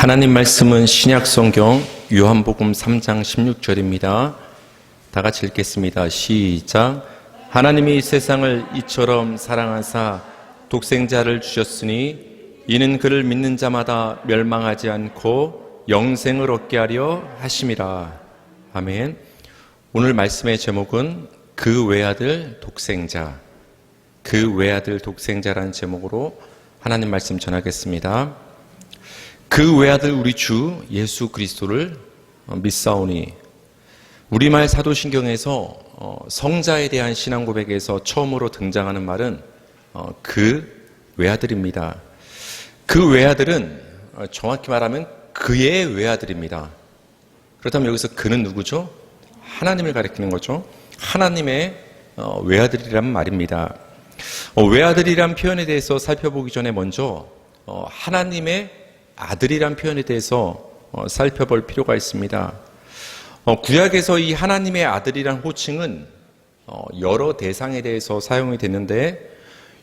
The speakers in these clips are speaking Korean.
하나님 말씀은 신약성경 요한복음 3장 16절입니다. 다 같이 읽겠습니다. 시작. 하나님이 세상을 이처럼 사랑하사 독생자를 주셨으니 이는 그를 믿는 자마다 멸망하지 않고 영생을 얻게 하려 하심이라. 아멘. 오늘 말씀의 제목은 그 외아들 독생자, 그 외아들 독생자라는 제목으로 하나님 말씀 전하겠습니다. 그 외아들 우리 주 예수 그리스도를 믿사오니, 우리말 사도신경에서 성자에 대한 신앙 고백에서 처음으로 등장하는 말은 그 외아들입니다. 그 외아들은 정확히 말하면 그의 외아들입니다. 그렇다면 여기서 그는 누구죠? 하나님을 가리키는 거죠. 하나님의 외아들이란 말입니다. 외아들이란 표현에 대해서 살펴보기 전에 먼저 하나님의 아들이란 표현에 대해서 살펴볼 필요가 있습니다. 구약에서 이 하나님의 아들이란 호칭은 여러 대상에 대해서 사용이 됐는데,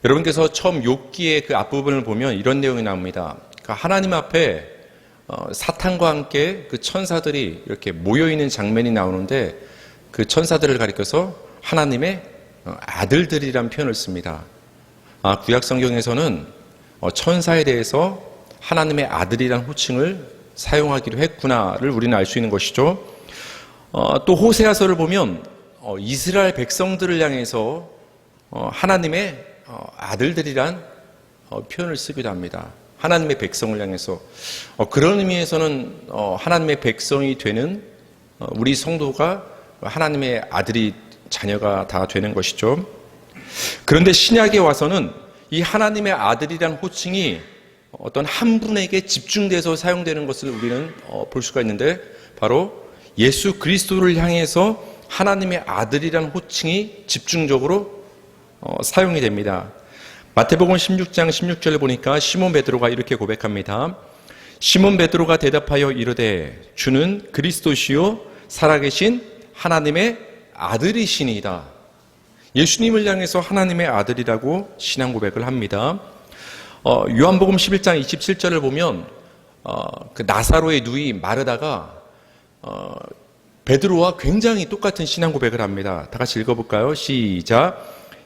여러분께서 처음 욥기의 그 앞부분을 보면 이런 내용이 나옵니다. 그러니까 하나님 앞에 사탄과 함께 그 천사들이 이렇게 모여있는 장면이 나오는데, 그 천사들을 가리켜서 하나님의 아들들이란 표현을 씁니다. 구약 성경에서는 천사에 대해서 하나님의 아들이란 호칭을 사용하기로 했구나를 우리는 알 수 있는 것이죠. 또 호세아서를 보면 이스라엘 백성들을 향해서 하나님의 아들들이란 표현을 쓰기도 합니다. 하나님의 백성을 향해서. 그런 의미에서는 하나님의 백성이 되는 우리 성도가 하나님의 아들이 자녀가 다 되는 것이죠. 그런데 신약에 와서는 이 하나님의 아들이란 호칭이 어떤 한 분에게 집중돼서 사용되는 것을 우리는 볼 수가 있는데, 바로 예수 그리스도를 향해서 하나님의 아들이란 호칭이 집중적으로 사용이 됩니다. 마태복음 16장 16절을 보니까 시몬 베드로가 이렇게 고백합니다. 시몬 베드로가 대답하여 이르되 주는 그리스도시요 살아계신 하나님의 아들이시니이다. 예수님을 향해서 하나님의 아들이라고 신앙 고백을 합니다. 요한복음 11장 27절을 보면 그 나사로의 누이 마르다가 베드로와 굉장히 똑같은 신앙 고백을 합니다. 다 같이 읽어볼까요? 시작.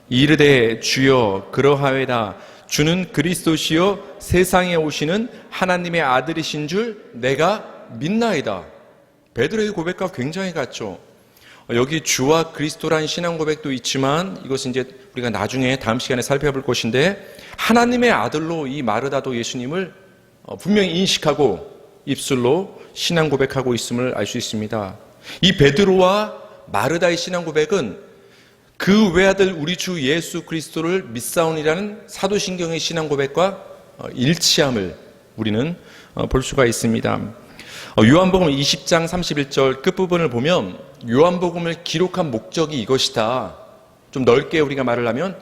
이르되 주여 그러하외다. 주는 그리스도시요 세상에 오시는 하나님의 아들이신 줄 내가 믿나이다. 베드로의 고백과 굉장히 같죠. 여기 주와 그리스도라는 신앙 고백도 있지만, 이것은 이제 우리가 나중에 다음 시간에 살펴볼 것인데, 하나님의 아들로 이 마르다도 예수님을 분명히 인식하고 입술로 신앙 고백하고 있음을 알 수 있습니다. 이 베드로와 마르다의 신앙 고백은 그 외아들 우리 주 예수 그리스도를 믿사오니라는 사도신경의 신앙 고백과 일치함을 우리는 볼 수가 있습니다. 요한복음 20장 31절 끝부분을 보면 요한복음을 기록한 목적이 이것이다. 좀 넓게 우리가 말을 하면,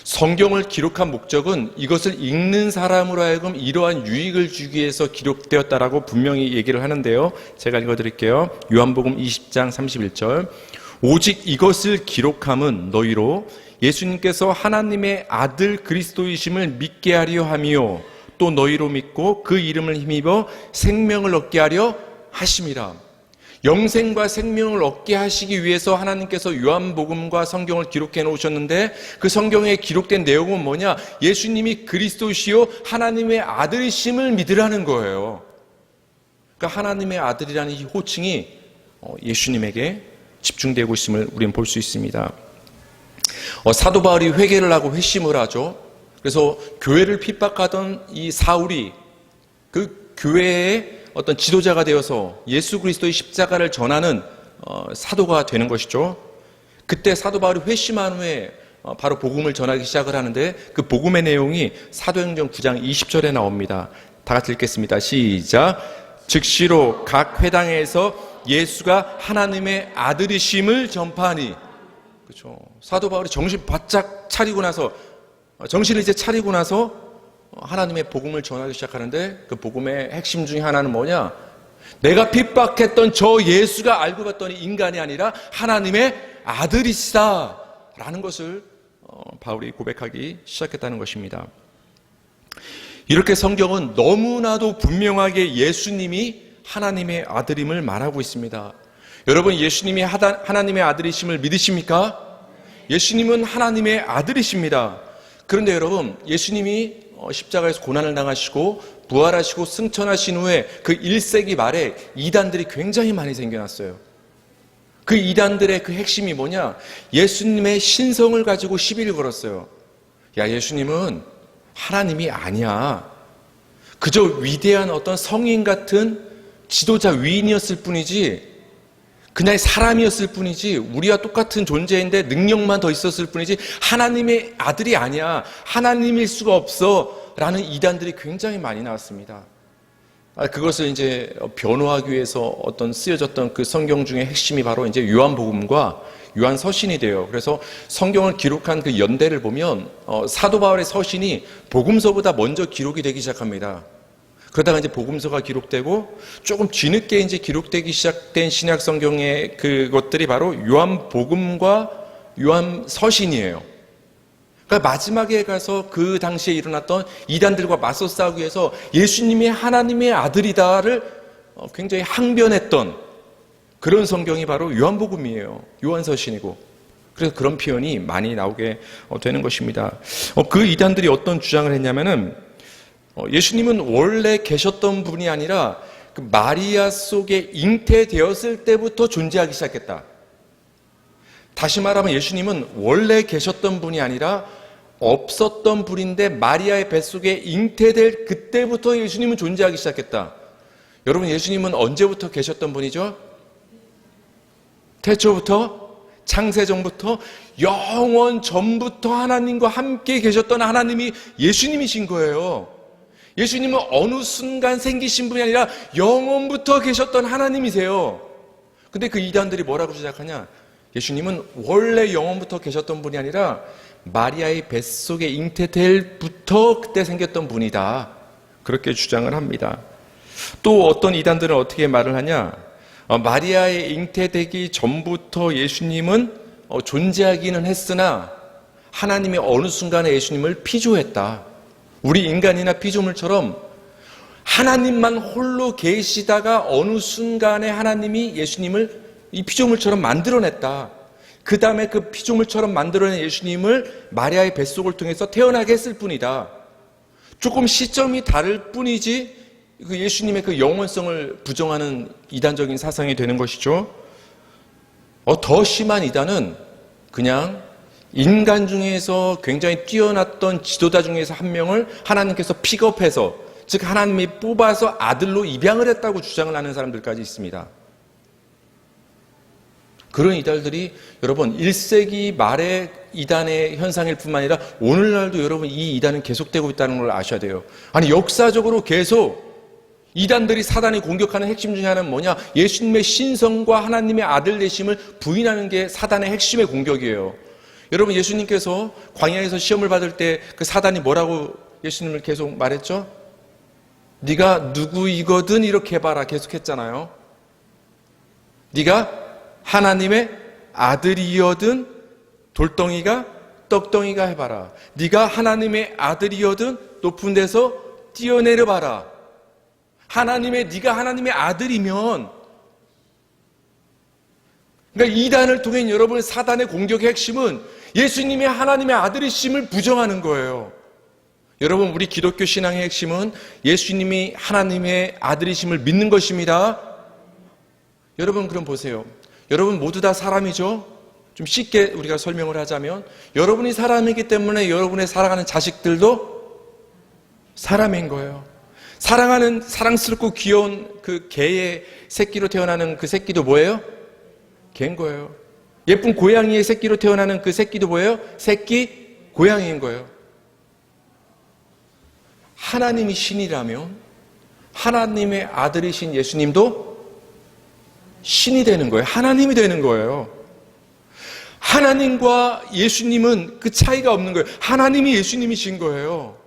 성경을 기록한 목적은 이것을 읽는 사람으로 하여금 이러한 유익을 주기 위해서 기록되었다라고 분명히 얘기를 하는데요. 제가 읽어드릴게요. 요한복음 20장 31절. 오직 이것을 기록함은 너희로 예수님께서 하나님의 아들 그리스도이심을 믿게 하려 함이요 또 너희로 믿고 그 이름을 힘입어 생명을 얻게 하려 하심이라. 영생과 생명을 얻게 하시기 위해서 하나님께서 요한복음과 성경을 기록해 놓으셨는데, 그 성경에 기록된 내용은 뭐냐? 예수님이 그리스도시요 하나님의 아들이심을 믿으라는 거예요. 그러니까 하나님의 아들이라는 이 호칭이 예수님에게 집중되고 있음을 우리는 볼 수 있습니다. 사도 바울이 회개를 하고 회심을 하죠. 그래서 교회를 핍박하던 이 사울이 그 교회의 어떤 지도자가 되어서 예수 그리스도의 십자가를 전하는 사도가 되는 것이죠. 그때 사도 바울이 회심한 후에 바로 복음을 전하기 시작을 하는데, 그 복음의 내용이 사도행전 9장 20절에 나옵니다. 다 같이 읽겠습니다. 시작. 즉시로 각 회당에서 예수가 하나님의 아들이심을 전파하니. 그렇죠. 사도 바울이 정신 바짝 차리고 나서, 정신을 이제 차리고 나서 하나님의 복음을 전하기 시작하는데, 그 복음의 핵심 중에 하나는 뭐냐? 내가 핍박했던 저 예수가 알고 봤더니 인간이 아니라 하나님의 아들이시다 라는 것을 바울이 고백하기 시작했다는 것입니다. 이렇게 성경은 너무나도 분명하게 예수님이 하나님의 아들임을 말하고 있습니다. 여러분, 예수님이 하나님의 아들이심을 믿으십니까? 예수님은 하나님의 아들이십니다. 그런데 여러분, 예수님이 십자가에서 고난을 당하시고 부활하시고 승천하신 후에 그 1세기 말에 이단들이 굉장히 많이 생겨났어요. 그 이단들의 그 핵심이 뭐냐? 예수님의 신성을 가지고 시비를 걸었어요. 야, 예수님은 하나님이 아니야. 그저 위대한 어떤 성인 같은 지도자 위인이었을 뿐이지, 그냥 사람이었을 뿐이지, 우리와 똑같은 존재인데 능력만 더 있었을 뿐이지 하나님의 아들이 아니야. 하나님일 수가 없어. 라는 이단들이 굉장히 많이 나왔습니다. 그것을 이제 변호하기 위해서 어떤 쓰여졌던 그 성경 중에 핵심이 바로 이제 요한복음과 요한서신이 돼요. 그래서 성경을 기록한 그 연대를 보면 사도 바울의 서신이 복음서보다 먼저 기록이 되기 시작합니다. 그러다가 이제 복음서가 기록되고 조금 뒤늦게 이제 기록되기 시작된 신약 성경의 그것들이 바로 요한복음과 요한서신이에요. 그러니까 마지막에 가서 그 당시에 일어났던 이단들과 맞서 싸우기 위해서 예수님이 하나님의 아들이다를 굉장히 항변했던 그런 성경이 바로 요한복음이에요. 요한서신이고. 그래서 그런 표현이 많이 나오게 되는 것입니다. 그 이단들이 어떤 주장을 했냐면은 예수님은 원래 계셨던 분이 아니라 그 마리아 속에 잉태되었을 때부터 존재하기 시작했다. 다시 말하면 예수님은 원래 계셨던 분이 아니라 없었던 분인데 마리아의 뱃속에 잉태될 그때부터 예수님은 존재하기 시작했다. 여러분, 예수님은 언제부터 계셨던 분이죠? 태초부터, 창세전부터, 영원 전부터 하나님과 함께 계셨던 하나님이 예수님이신 거예요. 예수님은 어느 순간 생기신 분이 아니라 영원부터 계셨던 하나님이세요. 근데 그 이단들이 뭐라고 주장하냐? 예수님은 원래 영원부터 계셨던 분이 아니라 마리아의 뱃속에 잉태될 부터 그때 생겼던 분이다. 그렇게 주장을 합니다. 또 어떤 이단들은 어떻게 말을 하냐? 마리아의 잉태되기 전부터 예수님은 존재하기는 했으나 하나님이 어느 순간에 예수님을 피조했다. 우리 인간이나 피조물처럼 하나님만 홀로 계시다가 어느 순간에 하나님이 예수님을 이 피조물처럼 만들어냈다. 그 다음에 그 피조물처럼 만들어낸 예수님을 마리아의 뱃속을 통해서 태어나게 했을 뿐이다. 조금 시점이 다를 뿐이지 그 예수님의 그 영원성을 부정하는 이단적인 사상이 되는 것이죠. 더 심한 이단은 그냥 인간 중에서 굉장히 뛰어났던 지도자 중에서 한 명을 하나님께서 픽업해서, 즉 하나님이 뽑아서 아들로 입양을 했다고 주장을 하는 사람들까지 있습니다. 그런 이단들이 여러분 1세기 말의 이단의 현상일 뿐만 아니라 오늘날도 여러분 이 이단은 계속되고 있다는 걸 아셔야 돼요. 아니, 역사적으로 계속 이단들이 사단이 공격하는 핵심 중에 하나는 뭐냐? 예수님의 신성과 하나님의 아들 되심을 부인하는 게 사단의 핵심의 공격이에요. 여러분, 예수님께서 광야에서 시험을 받을 때 그 사단이 뭐라고 예수님을 계속 말했죠? 네가 누구이거든 이렇게 해봐라 계속 했잖아요. 네가 하나님의 아들이거든 돌덩이가 떡덩이가 해봐라. 네가 하나님의 아들이거든 높은 데서 뛰어내려봐라. 네가 하나님의 아들이면, 그러니까 이단을 통해 여러분 사단의 공격의 핵심은 예수님이 하나님의 아들이심을 부정하는 거예요. 여러분, 우리 기독교 신앙의 핵심은 예수님이 하나님의 아들이심을 믿는 것입니다. 여러분, 그럼 보세요. 여러분 모두 다 사람이죠? 좀 쉽게 우리가 설명을 하자면 여러분이 사람이기 때문에 여러분의 사랑하는 자식들도 사람인 거예요. 사랑스럽고 귀여운 그 개의 새끼로 태어나는 그 새끼도 뭐예요? 개인 거예요. 예쁜 고양이의 새끼로 태어나는 그 새끼도 뭐예요? 새끼, 고양이인 거예요. 하나님이 신이라면 하나님의 아들이신 예수님도 신이 되는 거예요. 하나님이 되는 거예요. 하나님과 예수님은 그 차이가 없는 거예요. 하나님이 예수님이신 거예요.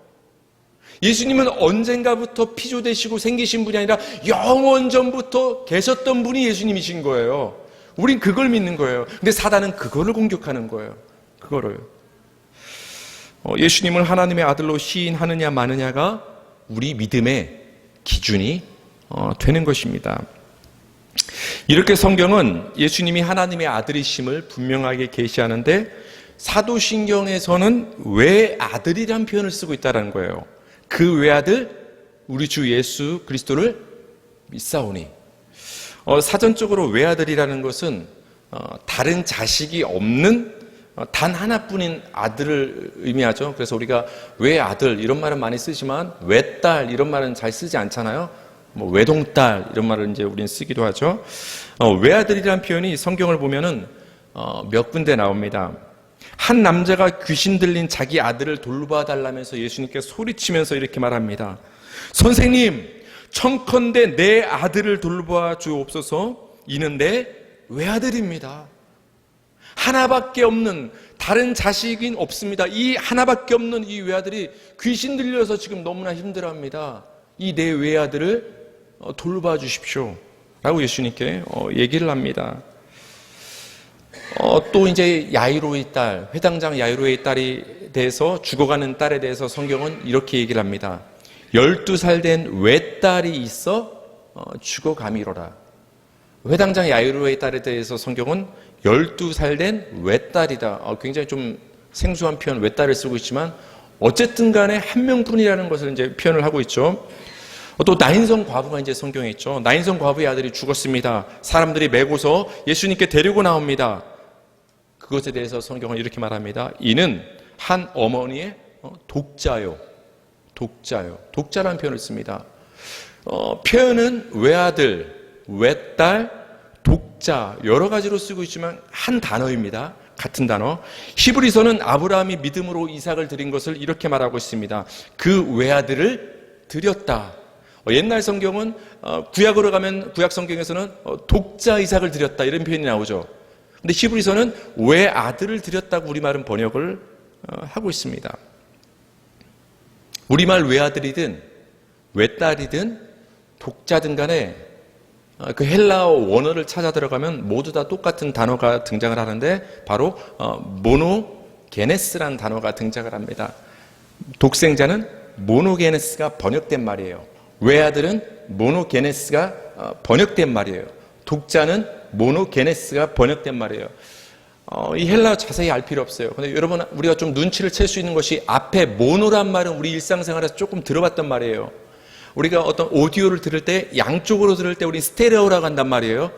예수님은 언젠가부터 피조되시고 생기신 분이 아니라 영원 전부터 계셨던 분이 예수님이신 거예요. 우린 그걸 믿는 거예요. 근데 사단은 그거를 공격하는 거예요. 그거를. 예수님을 하나님의 아들로 시인하느냐 마느냐가 우리 믿음의 기준이 되는 것입니다. 이렇게 성경은 예수님이 하나님의 아들이심을 분명하게 계시하는데 사도신경에서는 외아들이란 표현을 쓰고 있다는 거예요. 그 외아들 우리 주 예수 그리스도를 믿사오니. 사전적으로 외아들이라는 것은 다른 자식이 없는 단 하나뿐인 아들을 의미하죠. 그래서 우리가 외아들 이런 말은 많이 쓰지만 외딸 이런 말은 잘 쓰지 않잖아요. 뭐 외동딸 이런 말을 이제 우리는 쓰기도 하죠. 외아들이라는 표현이 성경을 보면은 몇 군데 나옵니다. 한 남자가 귀신 들린 자기 아들을 돌봐달라면서 예수님께 소리치면서 이렇게 말합니다. 선생님, 청컨대 내 아들을 돌봐 주옵소서. 이는 내 외아들입니다. 하나밖에 없는 다른 자식인 없습니다. 이 하나밖에 없는 이 외아들이 귀신 들려서 지금 너무나 힘들어합니다. 이 내 외아들을 돌봐 주십시오 라고 예수님께 얘기를 합니다. 또 이제 야이로의 딸, 회당장 야이로의 딸에 대해서 죽어가는 딸에 대해서 성경은 이렇게 얘기를 합니다. 12살 된 외딸이 있어 죽어가미로라. 회당장 야이로의 딸에 대해서 성경은 12살 된 외딸이다. 굉장히 좀 생소한 표현 외딸을 쓰고 있지만 어쨌든 간에 한 명뿐이라는 것을 이제 표현을 하고 있죠. 또 나인성 과부가 이제 성경에 있죠. 나인성 과부의 아들이 죽었습니다. 사람들이 메고서 예수님께 데리고 나옵니다. 그것에 대해서 성경은 이렇게 말합니다. 이는 한 어머니의 독자요. 독자라는 표현을 씁니다. 표현은 외아들, 외딸, 독자 여러 가지로 쓰고 있지만 한 단어입니다. 같은 단어. 히브리서는 아브라함이 믿음으로 이삭을 드린 것을 이렇게 말하고 있습니다. 그 외아들을 드렸다. 옛날 성경은 구약으로 가면 구약 성경에서는 독자 이삭을 드렸다 이런 표현이 나오죠. 근데 히브리서는 외아들을 드렸다고 우리말은 번역을 하고 있습니다. 우리말 외아들이든 외딸이든 독자든 간에 그 헬라어 원어를 찾아 들어가면 모두 다 똑같은 단어가 등장을 하는데 바로 모노게네스라는 단어가 등장을 합니다. 독생자는 모노게네스가 번역된 말이에요. 외아들은 모노게네스가 번역된 말이에요. 독자는 모노게네스가 번역된 말이에요. 이 헬라어 자세히 알 필요 없어요. 근데 여러분 우리가 좀 눈치를 챌 수 있는 것이 앞에 모노란 말은 우리 일상생활에서 조금 들어봤단 말이에요. 우리가 어떤 오디오를 들을 때 양쪽으로 들을 때 우리 스테레오라고 한단 말이에요.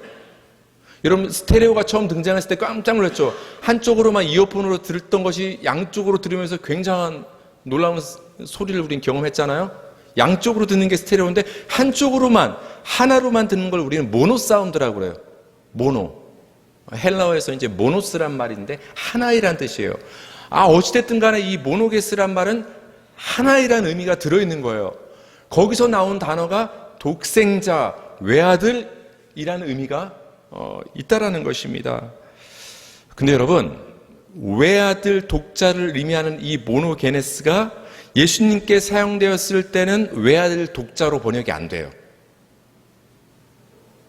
여러분 스테레오가 처음 등장했을 때 깜짝 놀랐죠. 한쪽으로만 이어폰으로 들었던 것이 양쪽으로 들으면서 굉장한 놀라운 소리를 우린 경험했잖아요. 양쪽으로 듣는 게 스테레오인데 한쪽으로만 하나로만 듣는 걸 우리는 모노 사운드라고 그래요. 모노. 헬라어에서 이제 모노스란 말인데 하나이란 뜻이에요. 어찌됐든 간에 이 모노게스란 말은 하나이란 의미가 들어있는 거예요. 거기서 나온 단어가 독생자, 외아들이라는 의미가 있다라는 것입니다. 근데 여러분, 외아들, 독자를 의미하는 이 모노게네스가 예수님께 사용되었을 때는 외아들, 독자로 번역이 안 돼요.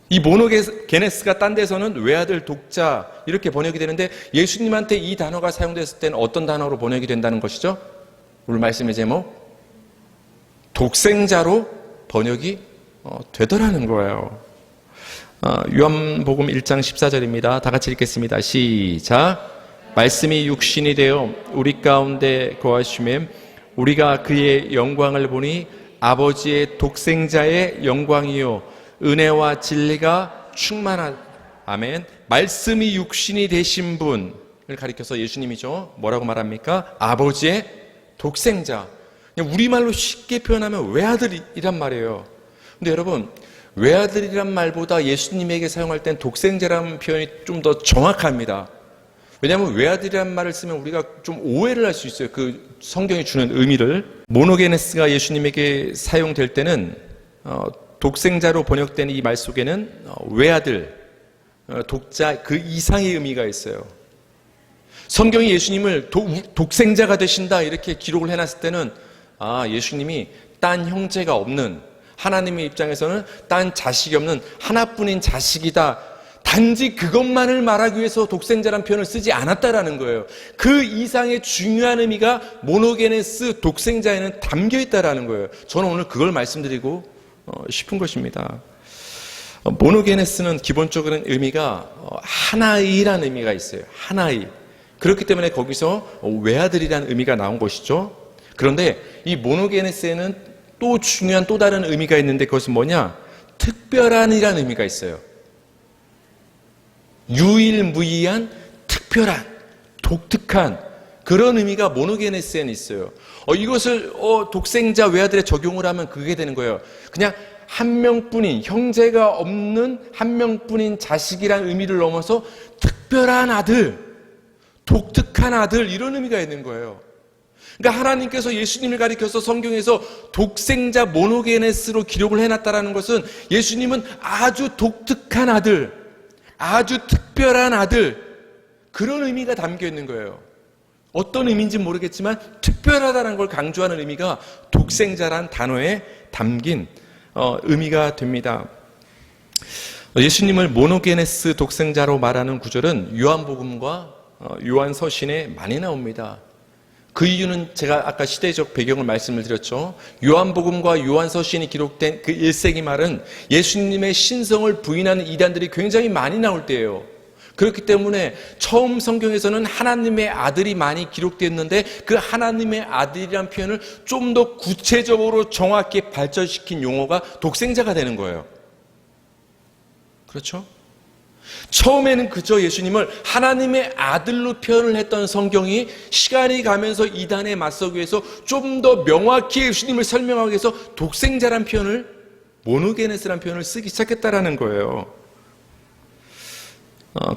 이 모노게네스가 딴 데서는 외아들, 독자 이렇게 번역이 되는데 예수님한테 이 단어가 사용됐을 때는 어떤 단어로 번역이 된다는 것이죠? 오늘 말씀의 제목 독생자로 번역이 되더라는 거예요. 요한복음 1장 14절입니다. 다 같이 읽겠습니다. 시작. 말씀이 육신이 되어 우리 가운데 거하심에 우리가 그의 영광을 보니 아버지의 독생자의 영광이요 은혜와 진리가 충만한 아멘. 말씀이 육신이 되신 분을 가리켜서 예수님이죠. 뭐라고 말합니까? 아버지의 독생자. 우리말로 쉽게 표현하면 외아들이란 말이에요. 근데 여러분 외아들이란 말보다 예수님에게 사용할 땐 독생자라는 표현이 좀 더 정확합니다. 왜냐하면 외아들이란 말을 쓰면 우리가 좀 오해를 할 수 있어요. 그 성경이 주는 의미를. 모노게네스가 예수님에게 사용될 때는 독생자로 번역된 이 말 속에는 외아들, 독자 그 이상의 의미가 있어요. 성경이 예수님을 독생자가 되신다 이렇게 기록을 해놨을 때는 예수님이 딴 형제가 없는 하나님의 입장에서는 딴 자식이 없는 하나뿐인 자식이다. 단지 그것만을 말하기 위해서 독생자란 표현을 쓰지 않았다라는 거예요. 그 이상의 중요한 의미가 모노게네스 독생자에는 담겨 있다라는 거예요. 저는 오늘 그걸 말씀드리고 싶은 것입니다. 모노게네스는 기본적으로는 의미가 하나이라는 의미가 있어요. 하나이. 그렇기 때문에 거기서 외아들이라는 의미가 나온 것이죠. 그런데 이 모노게네스에는 또 중요한 또 다른 의미가 있는데 그것은 뭐냐? 특별한이라는 의미가 있어요. 유일무이한, 특별한, 독특한 그런 의미가 모노게네스에는 있어요. 이것을 독생자 외아들에 적용을 하면 그게 되는 거예요. 그냥 한 명뿐인, 형제가 없는 한 명뿐인 자식이라는 의미를 넘어서 특별한 아들, 독특한 아들 이런 의미가 있는 거예요. 그러니까 하나님께서 예수님을 가리켜서 성경에서 독생자 모노게네스로 기록을 해놨다라는 것은 예수님은 아주 독특한 아들, 아주 특별한 아들 그런 의미가 담겨 있는 거예요. 어떤 의미인지 모르겠지만 특별하다는 걸 강조하는 의미가 독생자란 단어에 담긴 의미가 됩니다. 예수님을 모노게네스 독생자로 말하는 구절은 요한복음과 요한서신에 많이 나옵니다. 그 이유는 제가 아까 시대적 배경을 말씀을 드렸죠. 요한복음과 요한서신이 기록된 그 1세기 말은 예수님의 신성을 부인하는 이단들이 굉장히 많이 나올 때예요. 그렇기 때문에 처음 성경에서는 하나님의 아들이 많이 기록됐는데 그 하나님의 아들이라는 표현을 좀 더 구체적으로 정확히 발전시킨 용어가 독생자가 되는 거예요. 그렇죠? 처음에는 그저 예수님을 하나님의 아들로 표현을 했던 성경이 시간이 가면서 이단에 맞서기 위해서 좀 더 명확히 예수님을 설명하기 위해서 독생자란 표현을, 모노게네스란 표현을 쓰기 시작했다라는 거예요.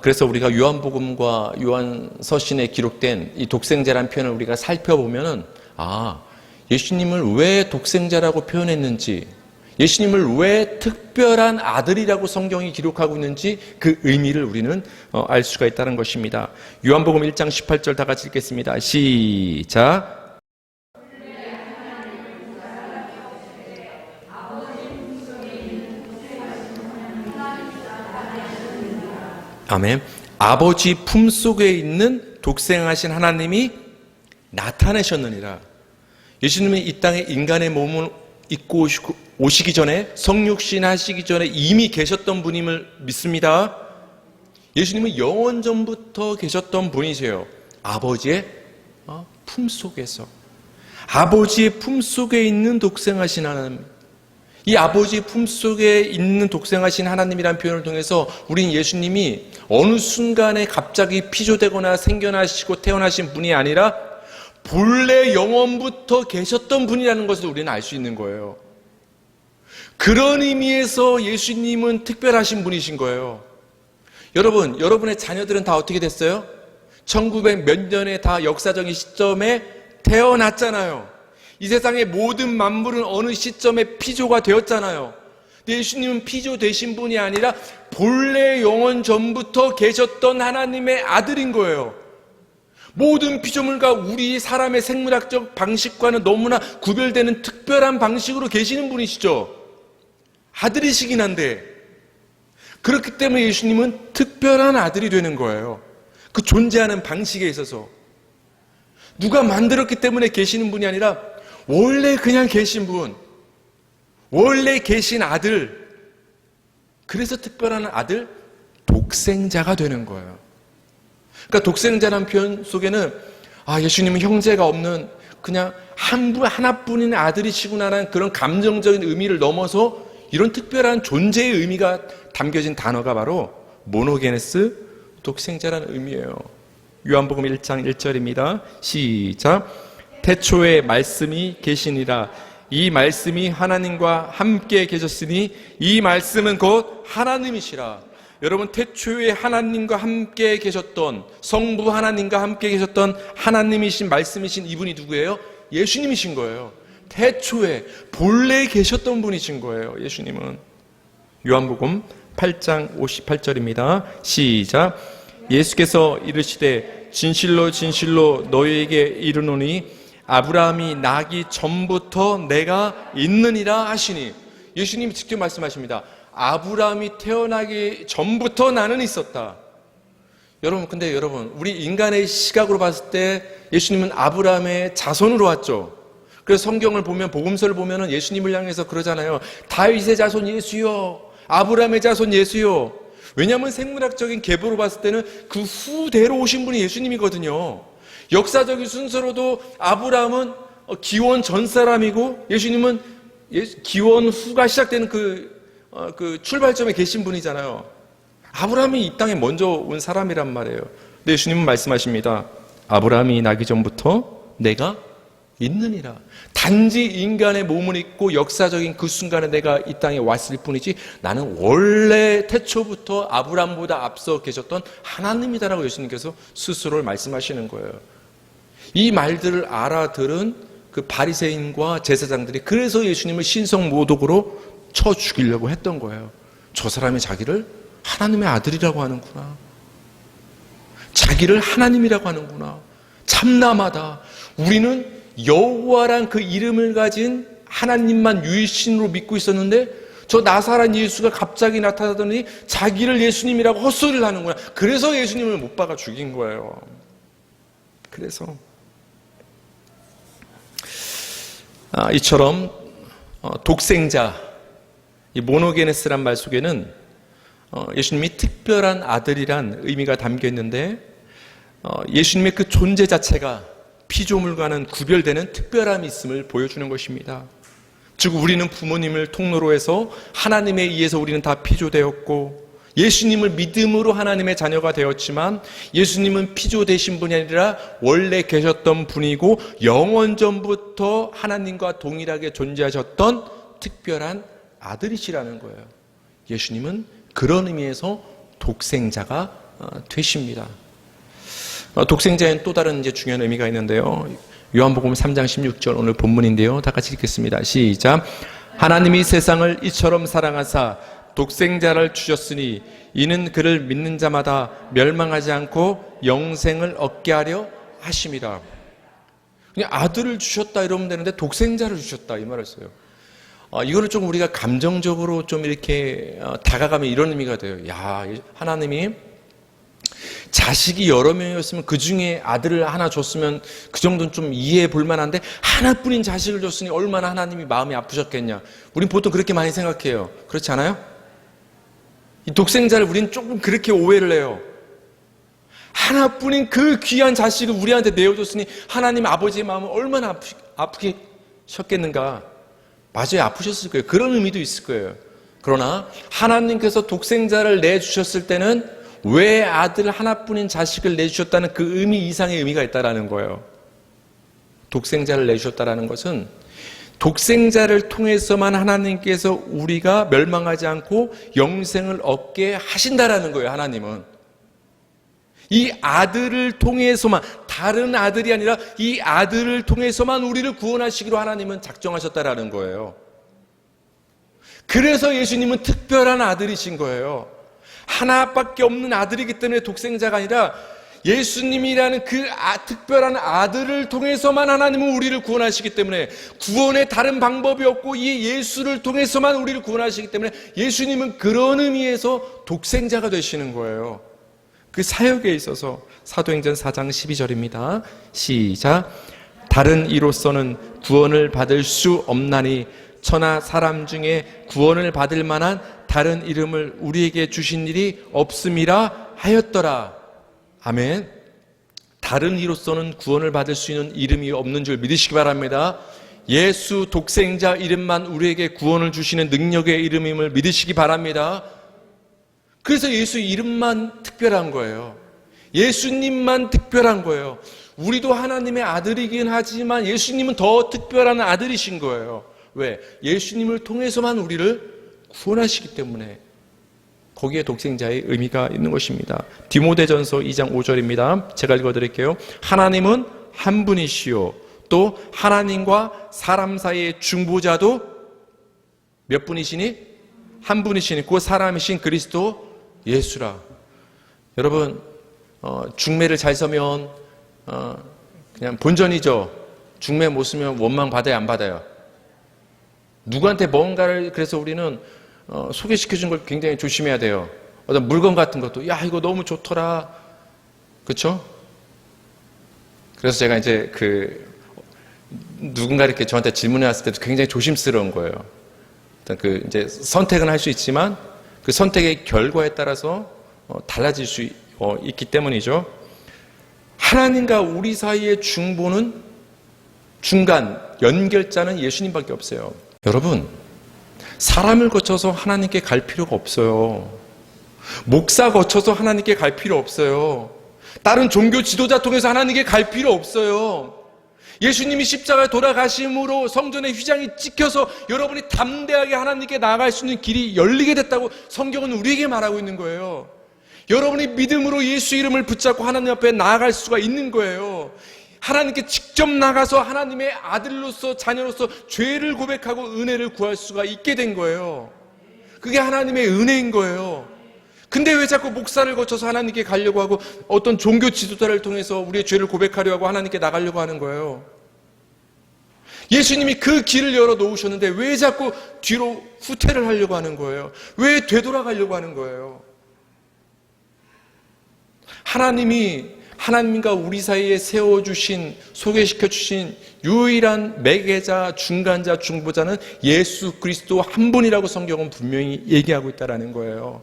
그래서 우리가 요한복음과 요한서신에 기록된 이 독생자란 표현을 우리가 살펴보면은 예수님을 왜 독생자라고 표현했는지, 예수님을 왜 특별한 아들이라고 성경이 기록하고 있는지 그 의미를 우리는 알 수가 있다는 것입니다. 요한복음 1장 18절 다 같이 읽겠습니다. 시작. 아멘. 아버지 품속에 있는 독생하신 하나님이 나타내셨느니라. 예수님이 이 땅에 인간의 몸을 입고 오시기 전에, 성육신 하시기 전에 이미 계셨던 분임을 믿습니다. 예수님은 영원 전부터 계셨던 분이세요. 아버지의 품속에서. 아버지의 품속에 있는 독생하신 하나님. 이 아버지의 품속에 있는 독생하신 하나님이라는 표현을 통해서 우린 예수님이 어느 순간에 갑자기 피조되거나 생겨나시고 태어나신 분이 아니라 본래 영원부터 계셨던 분이라는 것을 우리는 알 수 있는 거예요. 그런 의미에서 예수님은 특별하신 분이신 거예요. 여러분, 여러분의 자녀들은 다 어떻게 됐어요? 1900 몇 년에 다 역사적인 시점에 태어났잖아요. 이 세상의 모든 만물은 어느 시점에 피조가 되었잖아요. 근데 예수님은 피조 되신 분이 아니라 본래 영원 전부터 계셨던 하나님의 아들인 거예요. 모든 피조물과 우리 사람의 생물학적 방식과는 너무나 구별되는 특별한 방식으로 계시는 분이시죠. 아들이시긴 한데 그렇기 때문에 예수님은 특별한 아들이 되는 거예요. 그 존재하는 방식에 있어서 누가 만들었기 때문에 계시는 분이 아니라 원래 그냥 계신 분, 원래 계신 아들, 그래서 특별한 아들, 독생자가 되는 거예요. 그러니까 독생자라는 표현 속에는 예수님은 형제가 없는 그냥 하나뿐인 아들이시구나라는 그런 감정적인 의미를 넘어서 이런 특별한 존재의 의미가 담겨진 단어가 바로 모노게네스 독생자라는 의미예요. 요한복음 1장 1절입니다. 시작. 태초에 말씀이 계시니라. 이 말씀이 하나님과 함께 계셨으니 이 말씀은 곧 하나님이시라. 여러분, 태초에 하나님과 함께 계셨던, 성부 하나님과 함께 계셨던 하나님이신 말씀이신 이분이 누구예요? 예수님이신 거예요. 태초에 본래 계셨던 분이신 거예요. 예수님은. 요한복음 8장 58절입니다. 시작. 예수께서 이르시되 진실로 진실로 너희에게 이르노니 아브라함이 나기 전부터 내가 있느니라 하시니. 예수님이 직접 말씀하십니다. 아브라함이 태어나기 전부터 나는 있었다. 여러분, 근데 여러분, 우리 인간의 시각으로 봤을 때 예수님은 아브라함의 자손으로 왔죠. 그래서 성경을 보면, 복음서를 보면은 예수님을 향해서 그러잖아요. 다윗의 자손 예수요, 아브라함의 자손 예수요. 왜냐하면 생물학적인 계보로 봤을 때는 그 후대로 오신 분이 예수님이거든요. 역사적인 순서로도 아브라함은 기원 전 사람이고 예수님은 기원 후가 시작되는 그 출발점에 계신 분이잖아요. 아브라함이 이 땅에 먼저 온 사람이란 말이에요. 근데 예수님은 말씀하십니다. 아브라함이 나기 전부터 내가 있느니라. 단지 인간의 몸을 입고 역사적인 그 순간에 내가 이 땅에 왔을 뿐이지 나는 원래 태초부터 아브라함보다 앞서 계셨던 하나님이다라고 예수님께서 스스로를 말씀하시는 거예요. 이 말들을 알아들은 그 바리새인과 제사장들이 그래서 예수님을 신성모독으로 쳐 죽이려고 했던 거예요. 저 사람이 자기를 하나님의 아들이라고 하는구나. 자기를 하나님이라고 하는구나. 참남하다. 우리는 여호와란 그 이름을 가진 하나님만 유일신으로 믿고 있었는데 저 나사렛 예수가 갑자기 나타나더니 자기를 예수님이라고 헛소리를 하는구나. 그래서 예수님을 못 박아 죽인 거예요. 그래서 이처럼 독생자, 이 모노게네스란 말 속에는 예수님이 특별한 아들이란 의미가 담겨 있는데 예수님의 그 존재 자체가 피조물과는 구별되는 특별함이 있음을 보여주는 것입니다. 즉 우리는 부모님을 통로로 해서 하나님에 의해서 우리는 다 피조되었고 예수님을 믿음으로 하나님의 자녀가 되었지만 예수님은 피조되신 분이 아니라 원래 계셨던 분이고 영원전부터 하나님과 동일하게 존재하셨던 특별한 아들이시라는 거예요. 예수님은 그런 의미에서 독생자가 되십니다. 독생자에는 또 다른 이제 중요한 의미가 있는데요. 요한복음 3장 16절 오늘 본문인데요. 다 같이 읽겠습니다. 시작. 하나님이 세상을 이처럼 사랑하사 독생자를 주셨으니 이는 그를 믿는 자마다 멸망하지 않고 영생을 얻게 하려 하심이라. 그냥 아들을 주셨다 이러면 되는데 독생자를 주셨다 이 말을 써요. 이거를 좀 우리가 감정적으로 좀 이렇게 다가가면 이런 의미가 돼요. 야, 하나님이 자식이 여러 명이었으면 그 중에 아들을 하나 줬으면 그 정도는 좀 이해해 볼 만한데 하나뿐인 자식을 줬으니 얼마나 하나님이 마음이 아프셨겠냐. 우린 보통 그렇게 많이 생각해요. 그렇지 않아요? 이 독생자를 우린 조금 그렇게 오해를 해요. 하나뿐인 그 귀한 자식을 우리한테 내어줬으니 하나님 아버지의 마음은 얼마나 아프게 셨겠는가. 맞아요. 아프셨을 거예요. 그런 의미도 있을 거예요. 그러나 하나님께서 독생자를 내주셨을 때는 왜 아들 하나뿐인 자식을 내주셨다는 그 의미 이상의 의미가 있다는 거예요. 독생자를 내주셨다는 것은 독생자를 통해서만 하나님께서 우리가 멸망하지 않고 영생을 얻게 하신다라는 거예요. 하나님은 이 아들을 통해서만, 다른 아들이 아니라 이 아들을 통해서만 우리를 구원하시기로 하나님은 작정하셨다라는 거예요. 그래서 예수님은 특별한 아들이신 거예요. 하나밖에 없는 아들이기 때문에 독생자가 아니라 예수님이라는 그 특별한 아들을 통해서만 하나님은 우리를 구원하시기 때문에 구원의 다른 방법이 없고 이 예수를 통해서만 우리를 구원하시기 때문에 예수님은 그런 의미에서 독생자가 되시는 거예요. 그 사역에 있어서 사도행전 4장 12절입니다. 시작. 다른 이로서는 구원을 받을 수 없나니 천하 사람 중에 구원을 받을 만한 다른 이름을 우리에게 주신 일이 없음이라 하였더라. 아멘. 다른 이로서는 구원을 받을 수 있는 이름이 없는 줄 믿으시기 바랍니다. 예수 독생자 이름만 우리에게 구원을 주시는 능력의 이름임을 믿으시기 바랍니다. 그래서 예수 이름만 특별한 거예요. 예수님만 특별한 거예요. 우리도 하나님의 아들이긴 하지만 예수님은 더 특별한 아들이신 거예요. 왜? 예수님을 통해서만 우리를 구원하시기 때문에 거기에 독생자의 의미가 있는 것입니다. 디모데전서 2장 5절입니다. 제가 읽어드릴게요. 하나님은 한 분이시요 또 하나님과 사람 사이의 중보자도 몇 분이시니? 한 분이시니 그 사람이신 그리스도 예수라. 여러분 중매를 잘 서면 그냥 본전이죠. 중매 못 쓰면 원망 받아요 안 받아요? 누구한테 뭔가를 그래서 우리는 소개시켜주는 걸 굉장히 조심해야 돼요. 어떤 물건 같은 것도 야 이거 너무 좋더라, 그렇죠? 그래서 제가 이제 누군가 이렇게 저한테 질문해 왔을 때도 굉장히 조심스러운 거예요. 일단 이제 선택은 할 수 있지만 그 선택의 결과에 따라서 달라질 수 있기 때문이죠. 하나님과 우리 사이의 중보는 중간 연결자는 예수님밖에 없어요. 여러분, 사람을 거쳐서 하나님께 갈 필요가 없어요. 목사 거쳐서 하나님께 갈 필요 없어요. 다른 종교 지도자 통해서 하나님께 갈 필요 없어요. 예수님이 십자가에 돌아가심으로 성전의 휘장이 찍혀서 여러분이 담대하게 하나님께 나아갈 수 있는 길이 열리게 됐다고 성경은 우리에게 말하고 있는 거예요. 여러분이 믿음으로 예수 이름을 붙잡고 하나님 앞에 나아갈 수가 있는 거예요. 하나님께 직접 나가서 하나님의 아들로서 자녀로서 죄를 고백하고 은혜를 구할 수가 있게 된 거예요. 그게 하나님의 은혜인 거예요. 근데 왜 자꾸 목사를 거쳐서 하나님께 가려고 하고 어떤 종교 지도자를 통해서 우리의 죄를 고백하려 하고 하나님께 나가려고 하는 거예요? 예수님이 그 길을 열어놓으셨는데 왜 자꾸 뒤로 후퇴를 하려고 하는 거예요? 왜 되돌아가려고 하는 거예요? 하나님과 우리 사이에 세워주신, 소개시켜주신 유일한 매개자, 중간자, 중보자는 예수 그리스도 한 분이라고 성경은 분명히 얘기하고 있다는 거예요.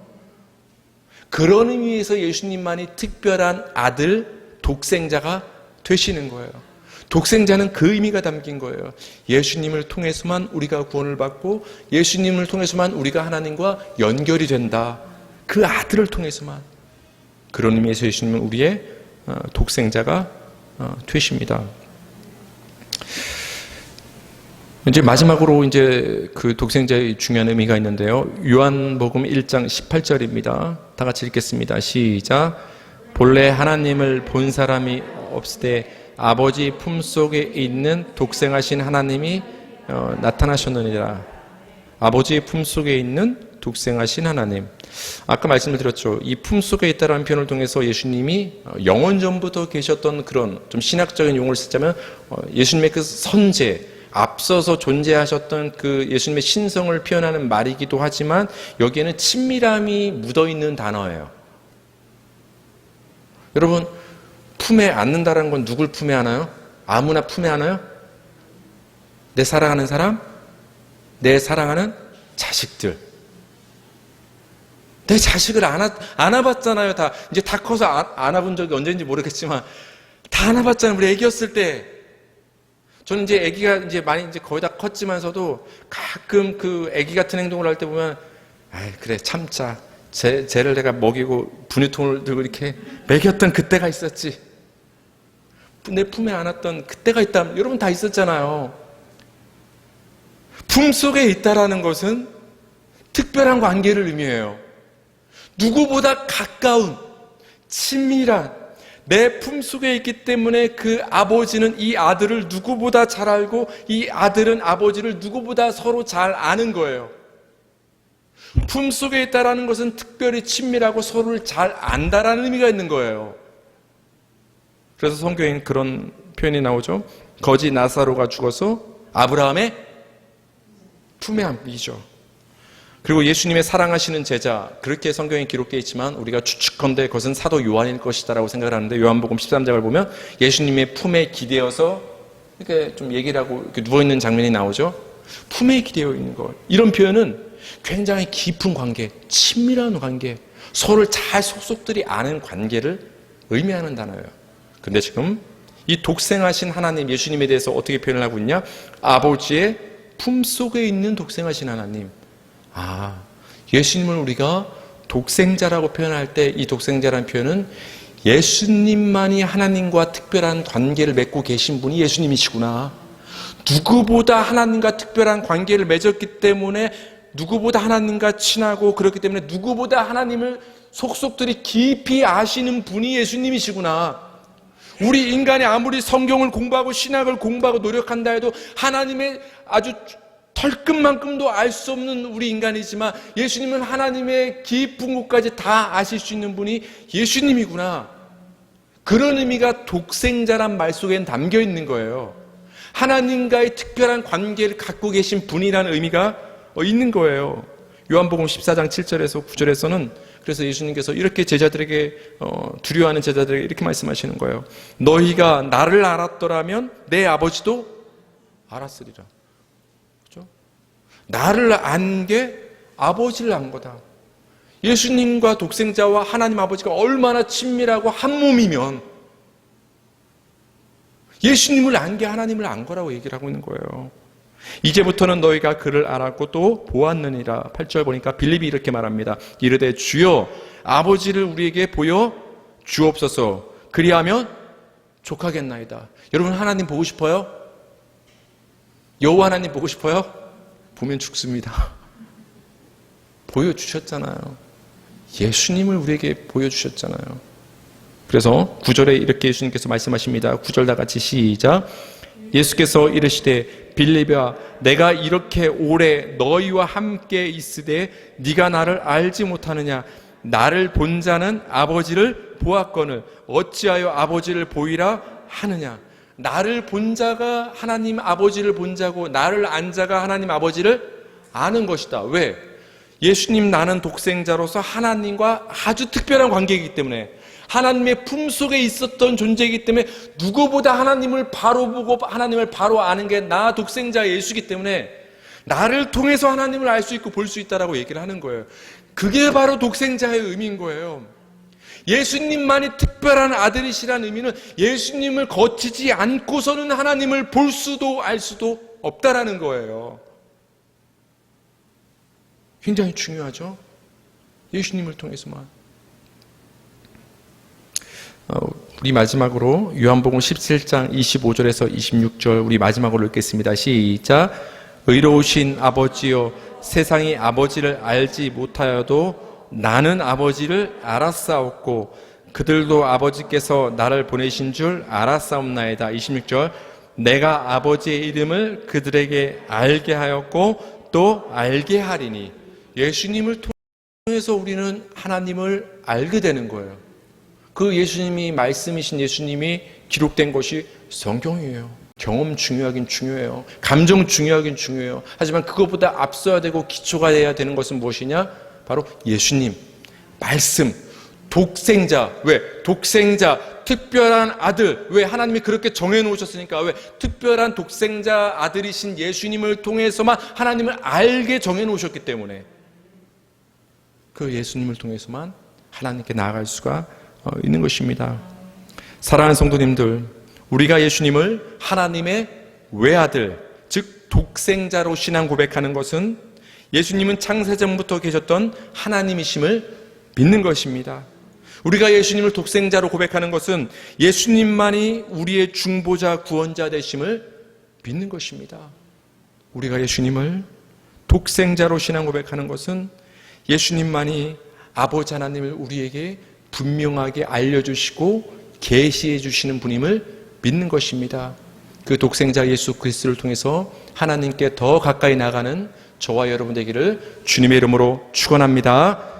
그런 의미에서 예수님만이 특별한 아들, 독생자가 되시는 거예요. 독생자는 그 의미가 담긴 거예요. 예수님을 통해서만 우리가 구원을 받고 예수님을 통해서만 우리가 하나님과 연결이 된다. 그 아들을 통해서만. 그런 의미에서 예수님은 우리의 독생자가 되십니다. 이제 마지막으로 이제 그 독생자의 중요한 의미가 있는데요. 요한복음 1장 18절입니다. 다 같이 읽겠습니다. 시작. 본래 하나님을 본 사람이 없을 때 아버지 품속에 있는 독생하신 하나님이 나타나셨느니라. 아버지의 품속에 있는 독생하신 하나님. 아까 말씀을 드렸죠. 이 품속에 있다라는 표현을 통해서 예수님이 영원 전부터 계셨던 그런 좀 신학적인 용어를 쓰자면 예수님의 그 선재, 앞서서 존재하셨던 그 예수님의 신성을 표현하는 말이기도 하지만 여기에는 친밀함이 묻어있는 단어예요. 여러분, 품에 안는다는 건 누굴 품에 안아요? 아무나 품에 안아요? 내 사랑하는 사람? 내 사랑하는 자식들. 내 자식을 안아봤잖아요. 이제 다 커서 안아본 적이 언제인지 모르겠지만 다 안아봤잖아요. 우리 애기였을 때. 저는 이제 아기가 이제 많이 이제 거의 다 컸지만서도 가끔 그 아기 같은 행동을 할 때 보면, 아이, 그래, 참자. 쟤를 내가 먹이고 분유통을 들고 이렇게 먹였던 그때가 있었지. 내 품에 안았던 그때가 있다. 여러분 다 있었잖아요. 품 속에 있다라는 것은 특별한 관계를 의미해요. 누구보다 가까운, 친밀한, 내 품속에 있기 때문에 그 아버지는 이 아들을 누구보다 잘 알고 이 아들은 아버지를 누구보다 서로 잘 아는 거예요. 품속에 있다라는 것은 특별히 친밀하고 서로를 잘 안다라는 의미가 있는 거예요. 그래서 성경에는 그런 표현이 나오죠. 거지 나사로가 죽어서 아브라함의 품에 안기죠. 그리고 예수님의 사랑하시는 제자, 그렇게 성경에 기록되어 있지만 우리가 추측컨대 그것은 사도 요한일 것이다라고 생각을 하는데, 요한복음 13장을 보면 예수님의 품에 기대어서 이렇게 좀 얘기를 하고 이렇게 누워있는 장면이 나오죠. 품에 기대어 있는 것. 이런 표현은 굉장히 깊은 관계, 친밀한 관계, 서로를 잘 속속들이 아는 관계를 의미하는 단어예요. 근데 지금 이 독생하신 하나님, 예수님에 대해서 어떻게 표현을 하고 있냐? 아버지의 품속에 있는 독생하신 하나님. 예수님을 우리가 독생자라고 표현할 때 이 독생자라는 표현은 예수님만이 하나님과 특별한 관계를 맺고 계신 분이 예수님이시구나. 누구보다 하나님과 특별한 관계를 맺었기 때문에 누구보다 하나님과 친하고 그렇기 때문에 누구보다 하나님을 속속들이 깊이 아시는 분이 예수님이시구나. 우리 인간이 아무리 성경을 공부하고 신학을 공부하고 노력한다 해도 하나님의 아주 털끝만큼도 알 수 없는 우리 인간이지만 예수님은 하나님의 깊은 곳까지 다 아실 수 있는 분이 예수님이구나. 그런 의미가 독생자란 말 속엔 담겨 있는 거예요. 하나님과의 특별한 관계를 갖고 계신 분이라는 의미가 있는 거예요. 요한복음 14장 7절에서 9절에서는 그래서 예수님께서 이렇게 제자들에게 두려워하는 제자들에게 이렇게 말씀하시는 거예요. 너희가 나를 알았더라면 내 아버지도 알았으리라. 그렇죠? 나를 안 게 아버지를 안 거다. 예수님과 독생자와 하나님 아버지가 얼마나 친밀하고 한 몸이면 예수님을 안 게 하나님을 안 거라고 얘기를 하고 있는 거예요. 이제부터는 너희가 그를 알았고 또 보았느니라. 8절 보니까 빌립이 이렇게 말합니다. 이르되 주여 아버지를 우리에게 보여 주옵소서. 그리하면 족하겠나이다. 여러분 하나님 보고 싶어요? 여호와 하나님 보고 싶어요? 보면 죽습니다. 보여주셨잖아요. 예수님을 우리에게 보여주셨잖아요. 그래서 9절에 이렇게 예수님께서 말씀하십니다. 9절 다 같이 시작. 예수께서 이르시되 빌립아 내가 이렇게 오래 너희와 함께 있으되 네가 나를 알지 못하느냐. 나를 본 자는 아버지를 보았거늘 어찌하여 아버지를 보이라 하느냐. 나를 본 자가 하나님 아버지를 본 자고 나를 안 자가 하나님 아버지를 아는 것이다. 왜? 예수님 나는 독생자로서 하나님과 아주 특별한 관계이기 때문에 하나님의 품속에 있었던 존재이기 때문에 누구보다 하나님을 바로 보고 하나님을 바로 아는 게 나 독생자 예수이기 때문에 나를 통해서 하나님을 알 수 있고 볼 수 있다라고 얘기를 하는 거예요. 그게 바로 독생자의 의미인 거예요. 예수님만이 특별한 아들이시라는 의미는 예수님을 거치지 않고서는 하나님을 볼 수도 알 수도 없다라는 거예요. 굉장히 중요하죠. 예수님을 통해서만. 우리 마지막으로 요한복음 17장 25절에서 26절 우리 마지막으로 읽겠습니다. 시작. 의로우신 아버지여 세상이 아버지를 알지 못하여도 나는 아버지를 알았사옵고 그들도 아버지께서 나를 보내신 줄 알았사옵나이다. 26절. 내가 아버지의 이름을 그들에게 알게 하였고 또 알게 하리니. 예수님을 통해서 우리는 하나님을 알게 되는 거예요. 그 예수님이 말씀이신 예수님이 기록된 것이 성경이에요. 경험 중요하긴 중요해요. 감정 중요하긴 중요해요. 하지만 그것보다 앞서야 되고 기초가 돼야 되는 것은 무엇이냐? 바로 예수님, 말씀, 독생자. 왜? 독생자, 특별한 아들. 왜? 하나님이 그렇게 정해놓으셨으니까. 왜? 특별한 독생자 아들이신 예수님을 통해서만 하나님을 알게 정해놓으셨기 때문에 그 예수님을 통해서만 하나님께 나아갈 수가 있는 것입니다. 사랑하는 성도님들, 우리가 예수님을 하나님의 외아들, 즉 독생자로 신앙 고백하는 것은 예수님은 창세전부터 계셨던 하나님이심을 믿는 것입니다. 우리가 예수님을 독생자로 고백하는 것은 예수님만이 우리의 중보자 구원자 되심을 믿는 것입니다. 우리가 예수님을 독생자로 신앙 고백하는 것은 예수님만이 아버지 하나님을 우리에게 분명하게 알려주시고 계시해 주시는 분임을 믿는 것입니다. 그 독생자 예수 그리스도를 통해서 하나님께 더 가까이 나가는 저와 여러분 되기를 주님의 이름으로 축원합니다.